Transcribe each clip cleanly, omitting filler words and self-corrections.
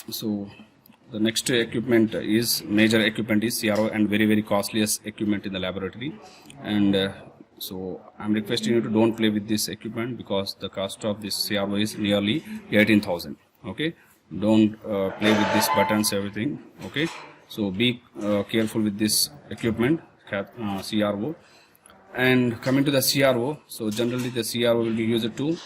So the next equipment is major equipment is CRO and very costliest equipment in the laboratory. And so I'm requesting you to don't play with this equipment because the cost of this CRO is nearly 18,000. Okay, don't play with these buttons, everything. Okay, so be careful with this equipment, CRO. And coming to the CRO, so generally the CRO will be used to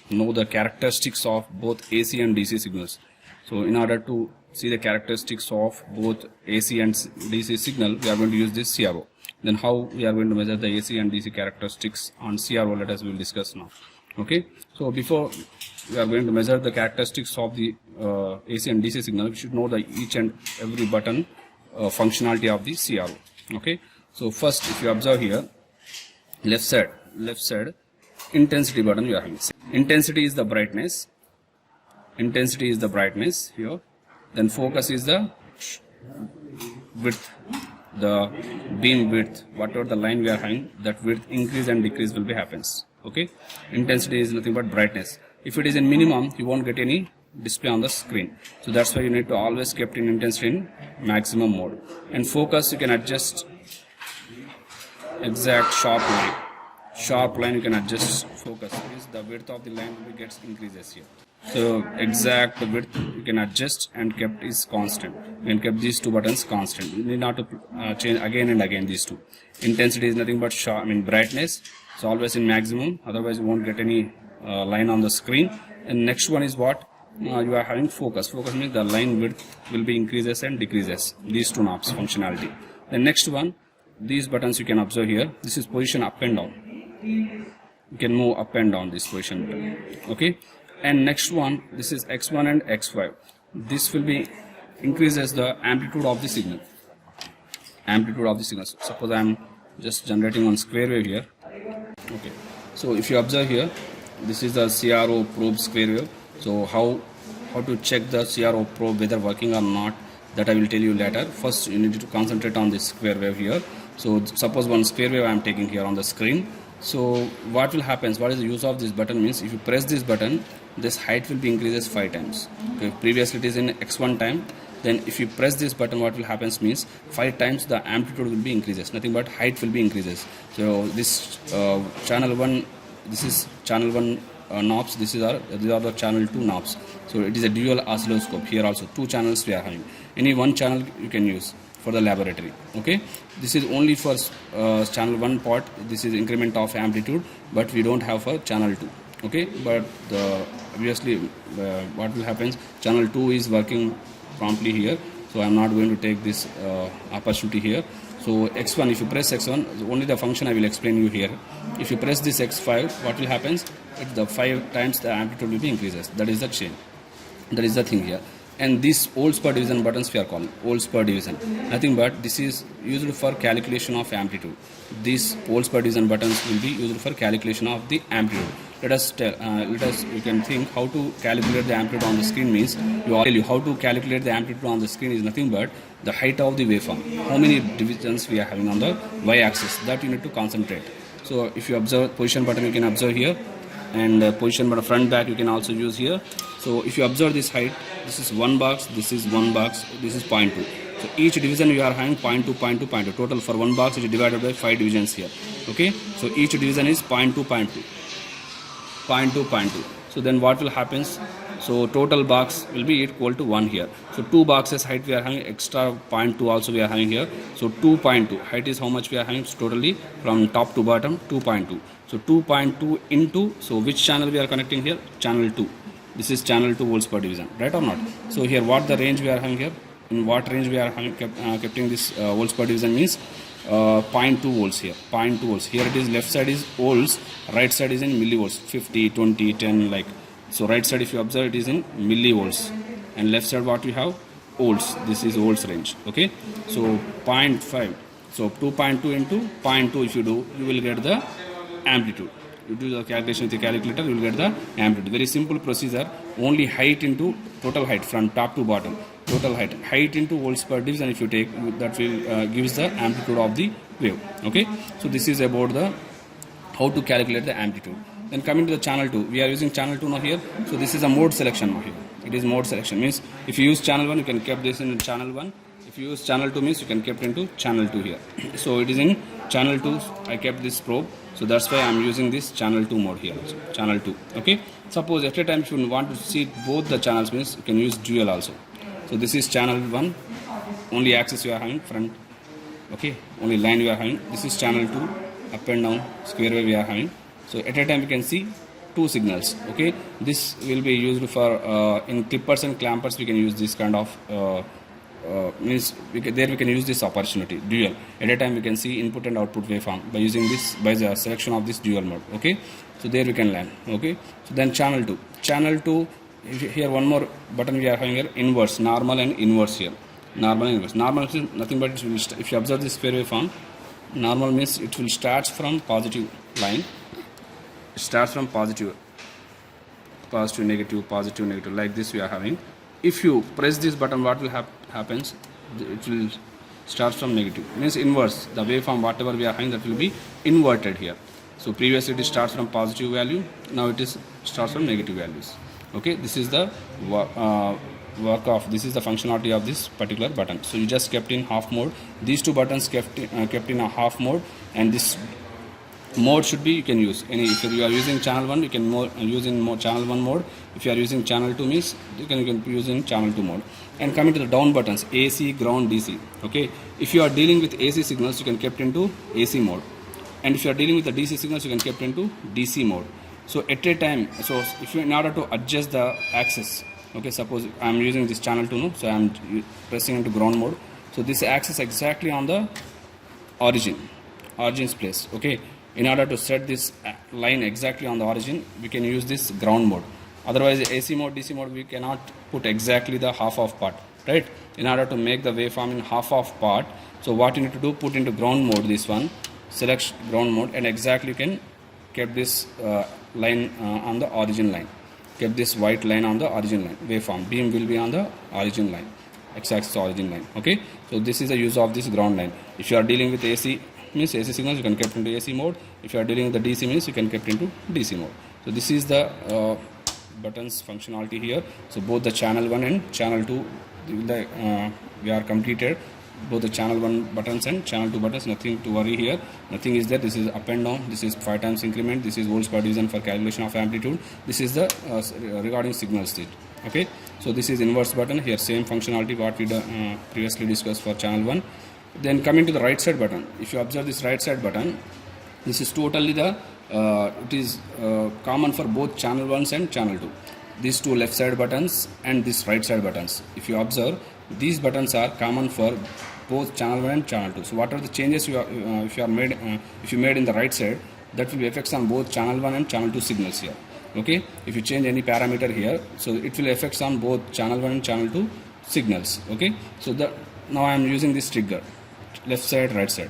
know the characteristics of both AC and DC signals. So in order to see the characteristics of both AC and DC signal, we are going to use this CRO. Then how we are going to measure the AC and DC characteristics on CRO, let us will discuss now. Okay, so before we are going to measure the characteristics of the AC and DC signal, we should know the each and every button functionality of the CRO. Okay, so first if you observe here, left side intensity button we are having. Intensity is the brightness. Intensity is the brightness here. Then focus is the width, the beam width, whatever the line we are having, that width increase and decrease will be happens. Okay, intensity is nothing but brightness. If it is in minimum, you won't get any display on the screen. So that's why you need to always keep in intensity in maximum mode. And focus, you can adjust exact sharp line. Sharp line you can adjust focus. Is the width of the line will gets increases here. So exact width you can adjust and kept is constant. You can keep these two buttons constant. You need not to change again and again these two. Intensity is nothing but sharp, brightness. So always in maximum. Otherwise you won't get any line on the screen. And next one is what you are having focus. Focus means the line width will be increases and decreases. These two knobs functionality. The next one, these buttons you can observe here. This is position up and down. You can move up and down this position button. Okay. And next one, this is X1 and X5. This will be increases the amplitude of the signal. Amplitude of the signal. Suppose I am just generating on square wave here. Okay. So if you observe here, this is the CRO probe square wave. So how to check the CRO probe whether working or not, that I will tell you later. First you need to concentrate on this square wave here. So suppose one square wave I am taking here on the screen. So what will happen, what is the use of this button means, if you press this button, this height will be increases 5 times. Okay, previously it is in X1 time. Then if you press this button, what will happen means 5 times the amplitude will be increases, nothing but height will be increases. So this channel 1, this is channel 1 knobs, these are the channel 2 knobs. So it is a dual oscilloscope. Here also 2 channels we are having. Any one channel you can use for the laboratory. Okay, this is only for channel 1 part. This is increment of amplitude, but we don't have for channel 2. Okay, but obviously what will happen, channel 2 is working promptly here, so I am not going to take this opportunity here. So X1, if you press X1, only the function I will explain you here. If you press this X5, what will happen, the 5 times the amplitude will be increases. That is the change, that is the thing here. And these Ohms per division buttons we are calling Ohms per division, nothing but this is used for calculation of amplitude. These Ohms per division buttons will be used for calculation of the amplitude. Let us you can think how to calculate the amplitude on the screen means, I'll tell you how to calculate the amplitude on the screen is nothing but the height of the waveform, how many divisions we are having on the y-axis, that you need to concentrate. So if you observe position button, you can observe here, and position button front back you can also use here. So if you observe this height, this is 1 box, this is 1 box, this is 0.2. So each division you are having 0.2, 0.2, 0.2. Total for 1 box it is divided by 5 divisions here. Okay, so each division is 0.2, 0.2, 0.2, 0.2. So then what will happen? So total box will be equal to 1 here. So 2 boxes height we are having, extra 0.2 also we are having here. So 2.2 height is how much we are having, so totally from top to bottom 2.2. So 2.2 into, so which channel we are connecting here? Channel 2. This is channel 2 volts per division, right or not? So here what the range we are having here? In what range we are having keeping this volts per division means 0.2 volts here, 0.2 volts. Here it is left side is volts, right side is in millivolts, 50, 20, 10 like. So right side if you observe it is in millivolts, and left side what we have? Volts. This is volts range. Okay. So 0.5. So 2.2 into 0.2 if you do, you will get the amplitude. You do the calculation with the calculator, you will get the amplitude. Very simple procedure. Only height into total height from top to bottom. Total height into volts per division if you take, that will gives the amplitude of the wave. Okay. So this is about the how to calculate the amplitude. Then coming to the channel 2, we are using channel 2 now here. So this is a mode selection now here. It is mode selection. Means if you use channel 1, you can keep this in channel 1. If you use channel 2, means you can keep it into channel 2 here. So it is in channel 2. I kept this probe. So that's why I'm using this channel 2 mode here also. Channel 2. Okay. Suppose at a time if you want to see both the channels, means you can use dual also. So this is channel 1. Only axis you are having front. Okay. Only line you are having. This is channel 2. Up and down square wave we are having. So at a time you can see two signals. Okay. This will be used for in clippers and clampers. We can use this kind of means we can use this opportunity dual. At a time we can see input and output waveform by using this, by the selection of this dual mode. Okay, so there we can land. Okay, so then channel 2, here one more button we are having here, inverse, normal and inverse here. Normal and inverse. Normal is nothing but it will if you observe this sphere waveform, normal means it will start from positive line. It starts from positive, negative, like this we are having. If you press this button, what will happens? It will start from negative. Means inverse. The waveform whatever we are having, that will be inverted here. So previously it starts from positive value. Now it is starts from negative values. Okay. This is the this is the functionality of this particular button. So you just kept in half mode. These two buttons kept in a half mode, and this mode should be you can use any. If you are using channel 1, you can use in channel 1 mode. If you are using channel 2, means you can use in channel 2 mode. And coming to the down buttons, AC, ground, DC. Okay, if you are dealing with AC signals, you can kept into AC mode, and if you are dealing with the DC signals, you can kept into DC mode. So at a time, so if you, in order to adjust the axis, okay, suppose I am using this channel 2 now, so I am pressing into ground mode. So this axis exactly on the origin's place. Okay. In order to set this line exactly on the origin, we can use this ground mode. Otherwise, AC mode, DC mode, we cannot put exactly the half of part, right? In order to make the waveform in half of part, so what you need to do, put into ground mode this one, select ground mode, and exactly you can keep this line on the origin line. Keep this white line on the origin line. Waveform beam will be on the origin line, x-axis origin line. Okay, so this is the use of this ground line. If you are dealing with AC, means AC signals, you can keep into AC mode. If you are dealing with the DC, means you can keep into DC mode. So this is the buttons functionality here. So both the channel 1 and channel 2, we are completed. Both the channel 1 buttons and channel 2 buttons, nothing to worry here. Nothing is there. This is up and down. This is 5 times increment. This is volts per division for calculation of amplitude. This is the regarding signal state. Okay. So this is inverse button here. Same functionality what we previously discussed for channel 1. Then coming to the right side button, if you observe this right side button, this is totally the it is common for both channel 1s and channel 2. These two left side buttons and this right side buttons. If you observe, these buttons are common for both channel 1 and channel 2. So what are the changes you are, if you made in the right side, that will be effects on both channel 1 and channel 2 signals here. Okay, if you change any parameter here, so it will effects on both channel 1 and channel 2 signals. Okay, so now I am using this trigger. Left side, right side,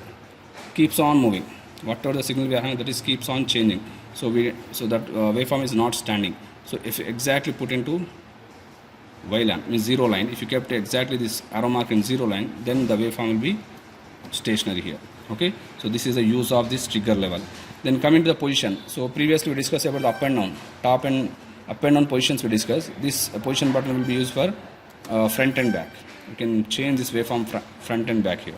keeps on moving. Whatever the signal we are having, that is keeps on changing. So that waveform is not standing. So if you exactly put into Y line, means 0 line, if you kept exactly this arrow mark in 0 line, then the waveform will be stationary here. Okay, so this is the use of this trigger level. Then coming to the position. So previously we discussed about the up and down, top and up and down positions we discussed. This position button will be used for front and back. You can change this waveform front and back here.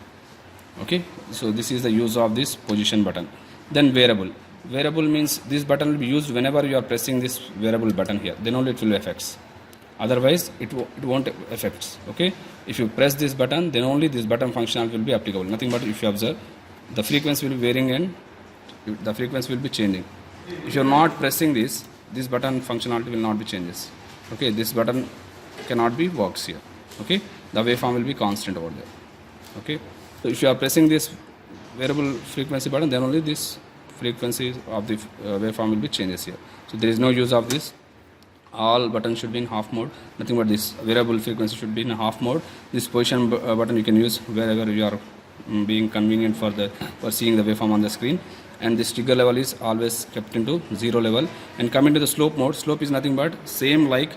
Okay, so this is the use of this position button. Then variable. Variable means this button will be used whenever you are pressing this variable button here. Then only it will affects. Otherwise, it won't affect. Okay, if you press this button, then only this button functionality will be applicable. Nothing but if you observe, the frequency will be varying and the frequency will be changing. If you are not pressing this button functionality will not be changes. Okay, this button cannot be works here. Okay, the waveform will be constant over there. Okay. So if you are pressing this variable frequency button, then only this frequency of the waveform will be changes here. So there is no use of this. All buttons should be in half mode. Nothing but this variable frequency should be in half mode. This position button you can use wherever you are being convenient for seeing the waveform on the screen. And this trigger level is always kept into 0 level. And coming to the slope mode, slope is nothing but same like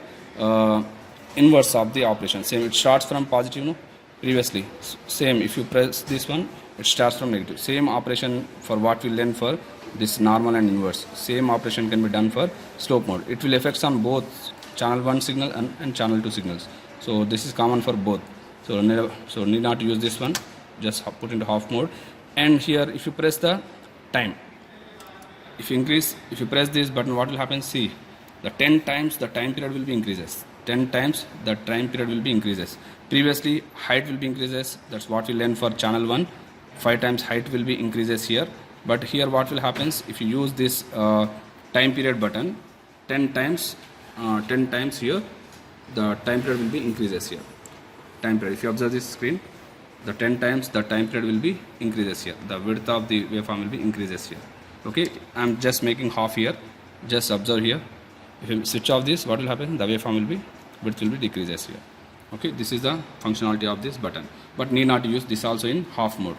inverse of the operation. Same, it starts from positive. No? Previously same, if you press this one, it starts from negative. Same operation for what we learned for this normal and inverse. Same operation can be done for slope mode. It will affect on both channel 1 signal and channel 2 signals. So this is common for both. So need not use this one, just put into half mode. And here if you press the time, if you press this button, what will happen? See, the 10 times the time period will be increases. 10 times the time period will be increases. Previously height will be increases, that's what we learned for channel 1. 5 times height will be increases here. But here what will happens, if you use this time period button, 10 times here the time period will be increases here. Time period, if you observe this screen, the 10 times the time period will be increases here. The width of the waveform will be increases here. Okay, I'm just making half here. Just observe here. If you switch off this, what will happen? The waveform will be, width will be decreases here. Okay, this is the functionality of this button. But need not use this also in half mode.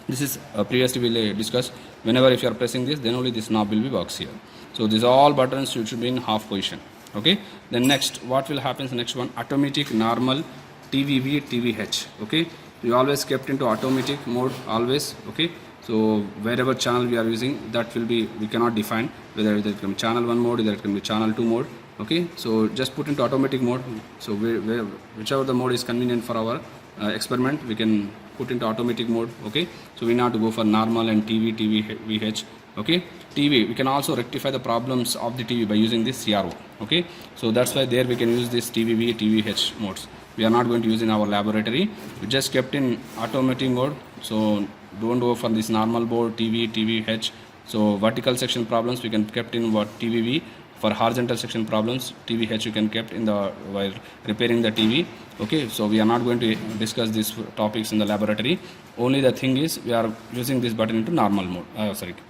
This is previously we discussed. Whenever if you are pressing this, then only this knob will be works here. So these all buttons should be in half position. Okay. Then next, what will happen? The next one, automatic, normal, TVV, TVH. Okay. We always kept into automatic mode always. Okay. So wherever channel we are using, that will be, we cannot define whether it can be channel 1 mode, whether it can be channel 2 mode. Okay. So just put into automatic mode. So whichever the mode is convenient for our experiment, we can put into automatic mode. Okay, so we not to go for normal and TVH. Okay, TV, we can also rectify the problems of the TV by using this CRO. Okay, so that's why there we can use this TVV, TVH modes. We are not going to use in our laboratory. We just kept in automatic mode. So don't go for this normal board, TVH. So vertical section problems we can kept in what TVV. For horizontal section problems, TVH you can kept in the while repairing the TV. Okay, so we are not going to discuss these topics in the laboratory. Only the thing is we are using this button into normal mode,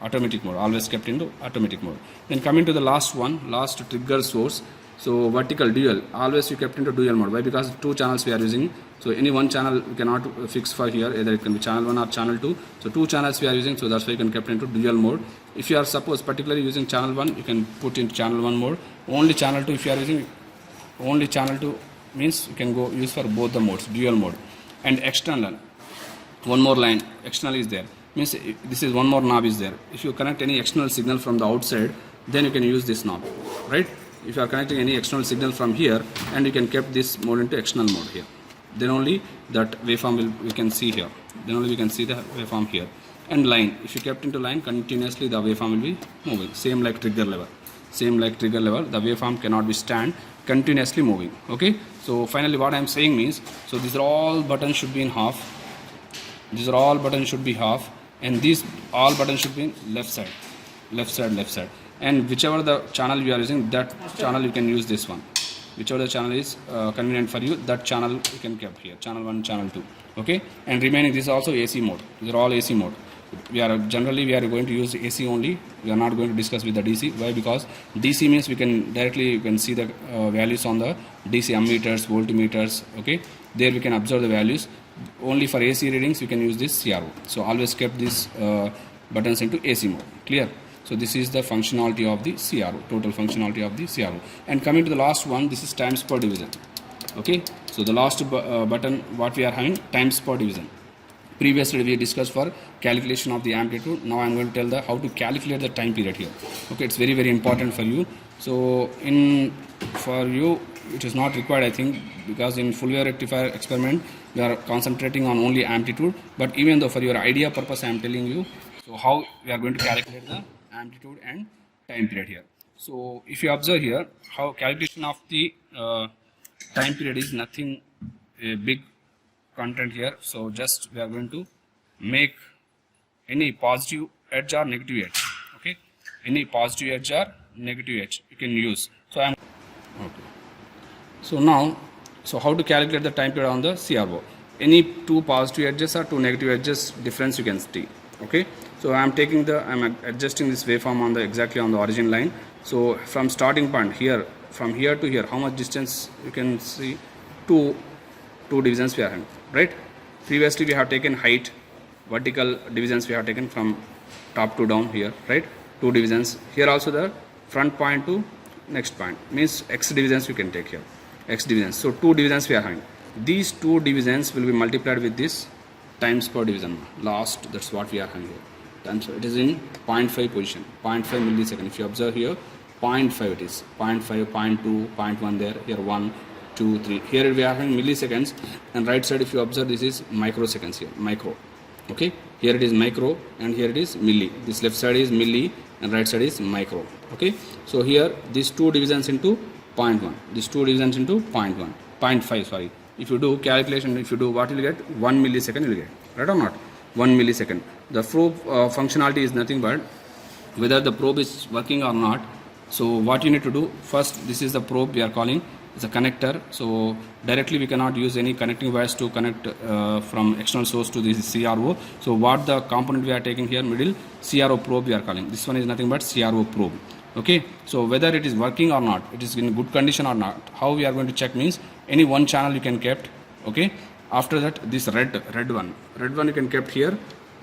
automatic mode, always kept into automatic mode. Then coming to the last one, last trigger source. So vertical dual, always you kept into dual mode. Why? Because 2 channels we are using. So any one channel we cannot fix for here, either it can be channel 1 or channel 2. So 2 channels we are using, so that's why you can kept into dual mode. If you are suppose particularly using channel 1, you can put into channel 1 mode. Only channel 2, if you are using only channel 2 means you can go use for both the modes, dual mode. And external, one more line, external is there. Means this is one more knob is there. If you connect any external signal from the outside, then you can use this knob, right? If you are connecting any external signal from here, and you can keep this mode into external mode here, then only that waveform will we can see here. Then only we can see the waveform here. And line, if you kept into line continuously, the waveform will be moving. Same like trigger level. Same like trigger level, the waveform cannot be stand continuously moving. Okay. So finally, what I am saying means, so these are all buttons should be in half. These are all buttons should be half, and these all buttons should be in left side, left side, left side. And whichever the channel you are using, that channel you can use this one. Whichever the channel is convenient for you, that channel you can keep here, channel 1, channel 2. Okay, and remaining this is also AC mode. These are all AC mode. We are going to use AC only. We are not going to discuss with the DC. Why? Because DC means we can directly you can see the values on the DC ammeters, voltmeters. Okay, there we can observe the values. Only for AC readings we can use this CRO. So always kept these buttons into AC mode. Clear? So this is the functionality of the CRO, total functionality of the CRO. And coming to the last one, this is times per division. Okay, so the last button what we are having, times per division. Previously we discussed for calculation of the amplitude. Now I am going to tell the how to calculate the time period here. Okay, it's very very important for you. So for you it is not required, I think, because in full wave rectifier experiment we are concentrating on only amplitude. But even though for your idea purpose I am telling you, so how we are going to calculate the amplitude and time period here. So if you observe here, how calculation of the time period is nothing a big content here. So just we are going to make any positive edge or negative edge. Okay, any positive edge or negative edge you can use. So I am okay. So now, so how to calculate the time period on the CRO? Any 2 positive edges or 2 negative edges difference you can see. Okay, so I am adjusting this waveform on the exactly on the origin line. So from starting point here, from here to here, how much distance you can see? Two divisions we are having, right? Previously we have taken height, vertical divisions we have taken from top to down here, right? 2 divisions. Here also the front point to next point means X divisions you can take here, X divisions. So 2 divisions we are having. These 2 divisions will be multiplied with this times per division. Last, that's what we are having here. Times, it is in 0.5 position, 0.5 millisecond. If you observe here, 0.5 it is 0.5, 0.2, 0.1 there, here 1, 2, 3. Here we are having milliseconds, and right side if you observe this is microseconds here, micro. Okay, here it is micro and here it is milli. This left side is milli and right side is micro. Okay, so here these two divisions into 0.1, these two divisions into 0.1, 0.5 sorry. If you do calculation, if you do, what you will get? 1 millisecond you will get, right or not? 1 millisecond. The probe functionality is nothing but whether the probe is working or not. So what you need to do first, this is the probe we are calling, it's a connector. So directly we cannot use any connecting wires to connect from external source to this CRO. So what the component we are taking here, middle CRO probe we are calling. This one is nothing but CRO probe. Okay, so whether it is working or not, it is in good condition or not, how we are going to check means any one channel you can kept. Okay, after that this red one you can kept here,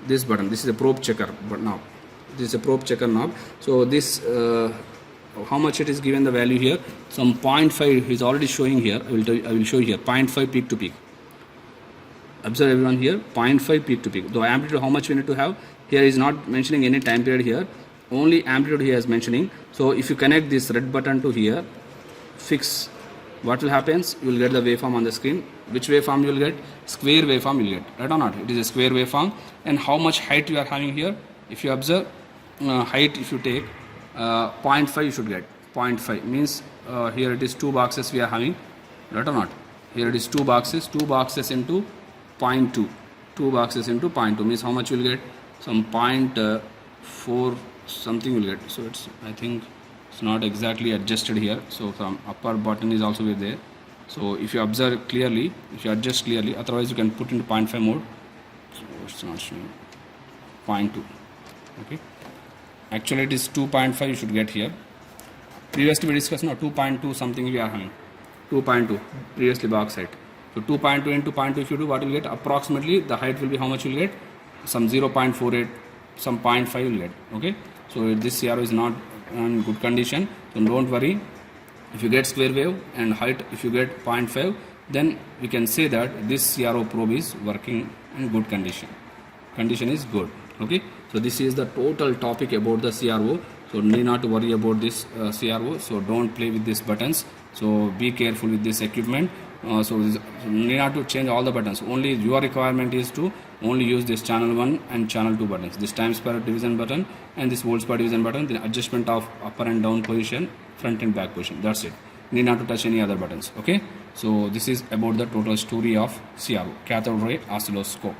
this button, this is a probe checker but now this is a probe checker knob. So this how much it is given the value here, some 0.5 is already showing here. I will show you here 0.5 peak to peak. Observe everyone here, 0.5 peak to peak. The amplitude how much we need to have here is not mentioning any time period here, only amplitude here is mentioning. So if you connect this red button to here, fix, what will happen? You will get the waveform on the screen. Which waveform you will get? Square waveform you will get, right or not? It is a square waveform. And how much height you are having here? If you observe height, if you take 0.5 you should get. 0.5 means here it is 2 boxes we are having, right or not? Here it is 2 boxes into 0.2, 2 boxes into 0.2 means how much you will get? Some 0.4 something you will get. So it's, I think it's not exactly adjusted here, so some upper button is also there. So if you observe clearly, if you adjust clearly, otherwise you can put into 0.5 mode. So it's not showing 0.2. Okay, actually it is 2.5 you should get here. Previously we discussed now 2.2 something we are having, 2.2 previously box height. So 2.2 into 0.2 if you do, what you will get? Approximately the height will be how much you will get? Some 0.48, some 0.5 you will get. Okay, so this CRO is not in good condition, so don't worry. If you get square wave and height if you get 0.5, then we can say that this CRO probe is working in good condition. Condition is good. Okay, so this is the total topic about the CRO. So need not to worry about this CRO. So don't play with these buttons. So be careful with this equipment. So need not to change all the buttons. Only your requirement is to only use this channel 1 and channel 2 buttons. This times per division button and this volts per division button. The adjustment of upper and down position, front and back position. That's it. Need not to touch any other buttons. Okay. So this is about the total story of CRO, cathode ray oscilloscope.